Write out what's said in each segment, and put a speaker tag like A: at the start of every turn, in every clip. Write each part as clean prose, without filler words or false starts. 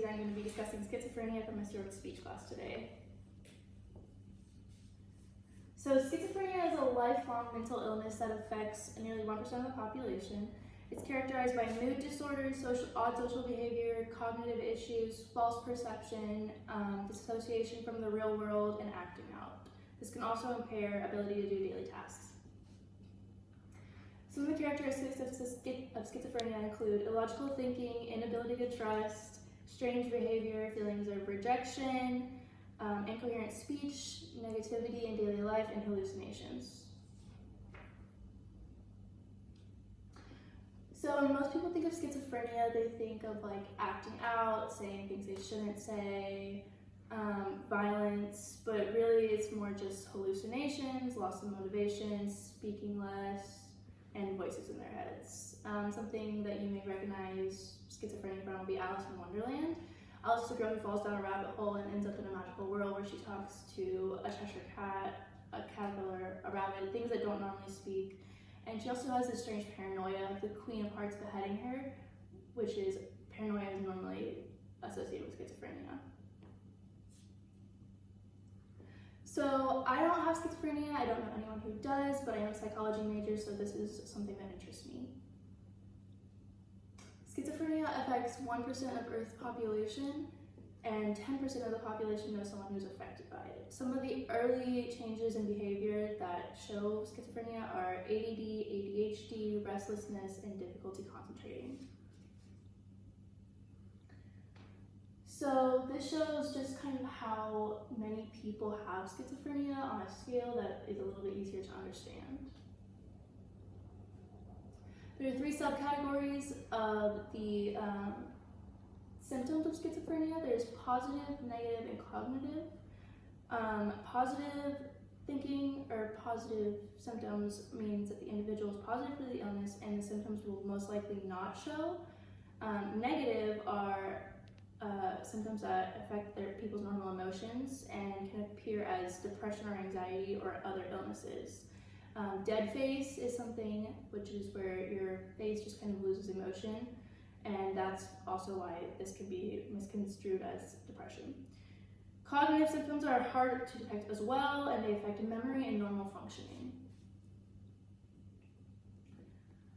A: I'm going to be discussing schizophrenia from my stroke speech class today. So schizophrenia is a lifelong mental illness that affects nearly 1% of the population. It's characterized by mood disorders, odd social behavior, cognitive issues, false perception, dissociation from the real world, and acting out. This can also impair ability to do daily tasks. Some of the characteristics of schizophrenia include illogical thinking, inability to trust, strange behavior, feelings of rejection, incoherent speech, negativity in daily life, and hallucinations. So when most people think of schizophrenia, they think of like acting out, saying things they shouldn't say, violence, but really it's more just hallucinations, loss of motivation, speaking less, and voices in their heads. Something that you may recognize schizophrenia from will be Alice in Wonderland. Alice is a girl who falls down a rabbit hole and ends up in a magical world where she talks to a Cheshire cat, a caterpillar, a rabbit, things that don't normally speak. And she also has this strange paranoia of the Queen of Hearts beheading her, which is paranoia is normally associated with schizophrenia. So I don't have schizophrenia, I don't know anyone who does, but I am a psychology major, so this is something that interests me. Schizophrenia affects 1% of Earth's population, and 10% of the population knows someone who's affected by it. Some of the early changes in behavior that show schizophrenia are ADD, ADHD, restlessness, and difficulty concentrating. So this shows just kind of how many people have schizophrenia on a scale that is a little bit easier to understand. There are 3 subcategories of the symptoms of schizophrenia. There's positive, negative, and cognitive. Positive thinking or positive symptoms means that the individual is positive for the illness and the symptoms will most likely not show. Negative are symptoms that affect people's normal emotions and can appear as depression or anxiety or other illnesses. Dead face is something which is where your face just kind of loses emotion, and that's also why this can be misconstrued as depression. Cognitive symptoms are hard to detect as well, and they affect memory and normal functioning.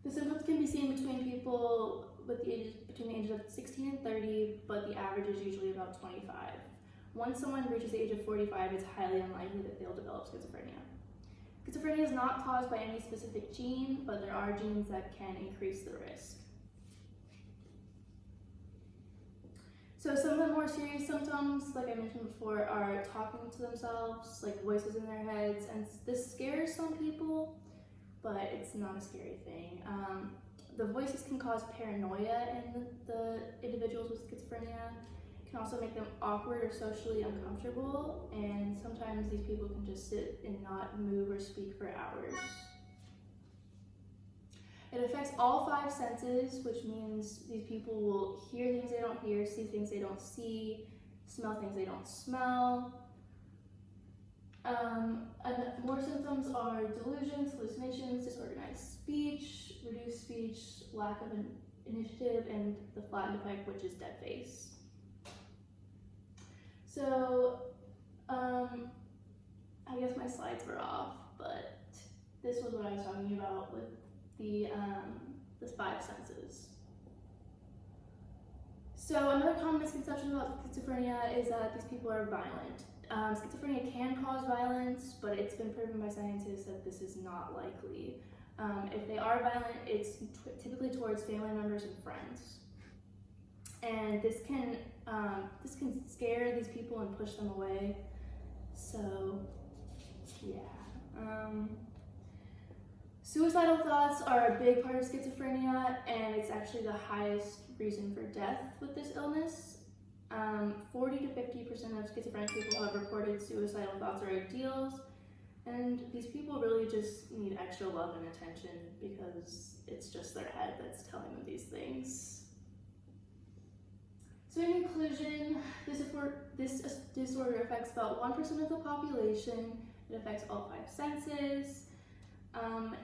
A: The symptoms can be seen between people between the ages of 16 and 30, but the average is usually about 25. Once someone reaches the age of 45, it's highly unlikely that they'll develop schizophrenia. Schizophrenia is not caused by any specific gene, but there are genes that can increase the risk. So some of the more serious symptoms, like I mentioned before, are talking to themselves, like voices in their heads, and this scares some people, but it's not a scary thing. The voices can cause paranoia in the individuals with schizophrenia. It can also make them awkward or socially uncomfortable, and sometimes these people can just sit and not move or speak for hours. It affects all 5 senses, which means these people will hear things they don't hear, see things they don't see, smell things they don't smell. And more symptoms are delusions, hallucinations, disorganized speech, reduced speech, lack of initiative, and the flattened effect, which is dead face. So, I guess my slides were off, but this was what I was talking about with the 5 senses. So another common misconception about schizophrenia is that these people are violent. Schizophrenia can cause violence, but it's been proven by scientists that this is not likely. If they are violent, it's typically towards family members and friends. And this can scare these people and push them away. So, yeah. Suicidal thoughts are a big part of schizophrenia, and it's actually the highest reason for death with this illness. 40 to 50% of schizophrenic people have reported suicidal thoughts or ideals, and these people really just need extra love and attention because it's just their head that's telling them these things. So in conclusion, this disorder affects about 1% of the population. It affects all 5 senses.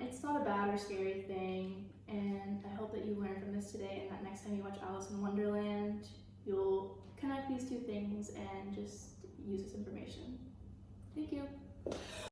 A: It's not a bad or scary thing, and I hope that you learned from this today and that next time you watch Alice in Wonderland, you'll connect these two things and just use this information. Thank you.